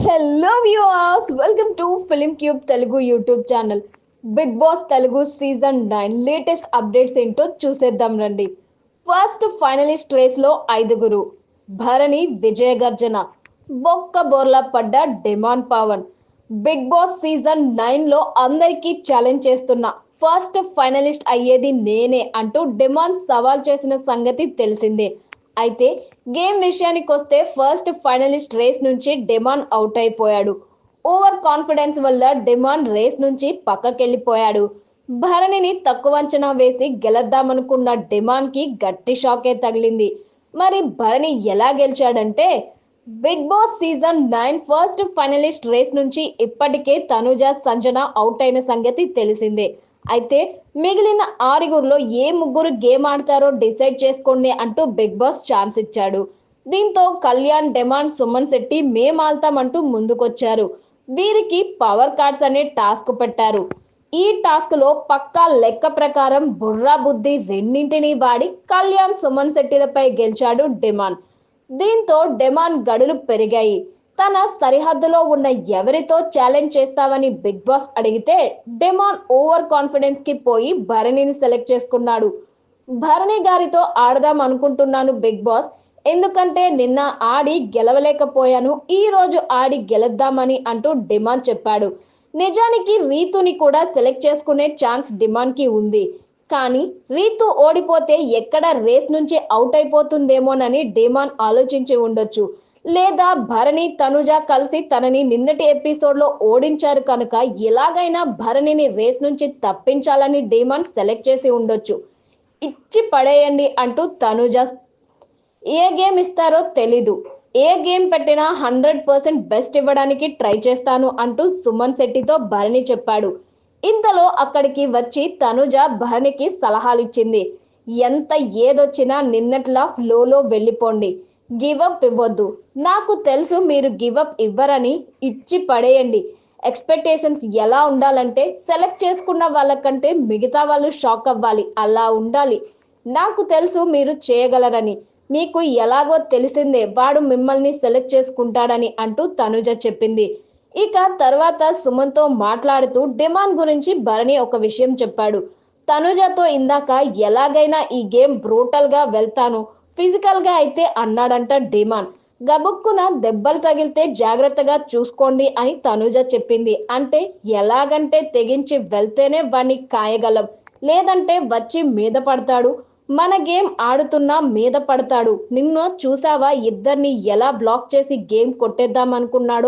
Hello viewers, welcome to Film Cube Telugu YouTube channel. Bigg Boss Telugu season 9 latest updates ఏంటో చూసేద్దాం రండి. First finalist race లో ఐదుగురు. భరణి విజయ గర్జన, బొక్క బోర్లా పడ్డ demon Pavan. Bigg Boss season 9 లో అందరికీ ఛాలెంజ్ చేస్తున్నా ఫస్ట్ ఫైనలిస్ట్ అయ్యేది నేనే అంటూ డెమాన్ సవాల్ చేసిన సంగతి తెలిసిందే. అయితే గేమ్ విషయానికి వస్తే ఫస్ట్ ఫైనలిస్ట్ రేస్ నుంచి డెమాన్ అవుట్ అయిపోయాడు. ఓవర్ కాన్ఫిడెన్స్ వల్ల డెమాన్ రేస్ నుంచి పక్కకెళ్లిపోయాడు. భరణిని తక్కువ అంచనా వేసి గెలద్దామనుకున్న డెమాన్ కి గట్టి షాకే తగిలింది. మరి భరణి ఎలా గెలిచాడంటే, Bigg Boss season 9 first finalist race నుంచి ఇప్పటికే తనుజ, సంజన అవుట్ అయిన సంగతి తెలిసిందే. అయితే మిగిలిన ఆరుగురిలో ఏ ముగ్గురు గేమ్ ఆడతారో డిసైడ్ చేసుకోండి అంటూ బిగ్ బాస్ ఛాన్స్ ఇచ్చాడు. దీంతో కళ్యాణ్, డెమాన్, సుమన్ శెట్టి మేం ఆల్తామంటూ ముందుకొచ్చారు. వీరికి పవర్ కార్డ్స్ అనే టాస్క్ పెట్టారు. ఈ టాస్క్ లో పక్కా లెక్క ప్రకారం బుర్రా బుద్ధి రెండింటినీ వాడి కళ్యాణ్, సుమన్ శెట్టిలపై గెలిచాడు డెమాన్. దీంతో డెమాన్ గడులు పెరిగాయి. తన సరిహద్దులో ఉన్న ఎవరితో ఛాలెంజ్ చేస్తావని బిగ్ బాస్ అడిగితే డెమాన్ ఓవర్ కాన్ఫిడెన్స్ కి పోయి భరణిని సెలెక్ట్ చేసుకున్నాడు. భరణి గారితో ఆడదాం అనుకుంటున్నాను బిగ్ బాస్, ఎందుకంటే నిన్న ఆడి గెలవలేకపోయాను, ఈ రోజు ఆడి గెలుద్దామని అంటూ డిమాండ్ చెప్పాడు. నిజానికి రీతుని కూడా సెలెక్ట్ చేసుకునే ఛాన్స్ డిమాండ్ కి ఉంది. కానీ రీతు ఓడిపోతే ఎక్కడ రేస్ నుంచి అవుట్ అయిపోతుందేమోనని డిమాండ్ ఆలోచించి ఉండొచ్చు. లేదా భరణి, తనుజ కలిసి తనని నిన్నటి ఎపిసోడ్ లో ఓడించారు కనుక ఎలాగైనా భరణిని రేస్ నుంచి తప్పించాలని డిమాండ్ సెలెక్ట్ చేసి ఉండొచ్చు. ఇచ్చి పడేయండి అంటూ తనుజ ఏ గేమ్ ఇస్తారో తెలీదు, ఏ గేమ్ పెట్టినా 100% బెస్ట్ ఇవ్వడానికి ట్రై చేస్తాను అంటూ సుమన్ శెట్టితో భరణి చెప్పాడు. ఇంతలో అక్కడికి వచ్చి తనుజ భరణికి సలహాలిచ్చింది. ఎంత ఏదొచ్చినా నిన్నట్లా ఫ్లోలో వెళ్ళిపోండి, గివ్ అప్ ఇవ్వద్దు. నాకు తెలుసు మీరు గివ్ అప్ ఇవ్వరని, ఇచ్చి పడేయండి. ఎక్స్పెక్టేషన్స్ ఎలా ఉండాలంటే సెలెక్ట్ చేసుకున్న వాళ్ళకంటే మిగతా వాళ్ళు షాక్ అవ్వాలి, అలా ఉండాలి. నాకు తెలుసు మీరు చేయగలరని, మీకు ఎలాగో తెలిసిందే వాడు మిమ్మల్ని సెలెక్ట్ చేసుకుంటాడని అంటూ తనుజ చెప్పింది. ఇక తర్వాత సుమన్తో మాట్లాడుతూ డిమాండ్ గురించి భరణి ఒక విషయం చెప్పాడు. తనుజతో ఇందాక ఎలాగైనా ఈ గేమ్ బ్రూటల్ గా వెళ్తాను, ఫిజికల్ గా అయితే అన్నాడంట డిమాండ్. గబుక్కున దెబ్బలు తగిలితే జాగ్రత్తగా చూసుకోండి అని తనుజ చెప్పింది. అంటే ఎలాగంటే తెగించి వెళ్తేనే వాణ్ణి కాయగలం, లేదంటే వచ్చి మీద పడతాడు. మన గేమ్ ఆడుతున్నా మీద పడతాడు. నిన్ను చూసావా ఇద్దరిని ఎలా బ్లాక్ చేసి గేమ్ కొట్టేద్దాం అనుకున్నాడో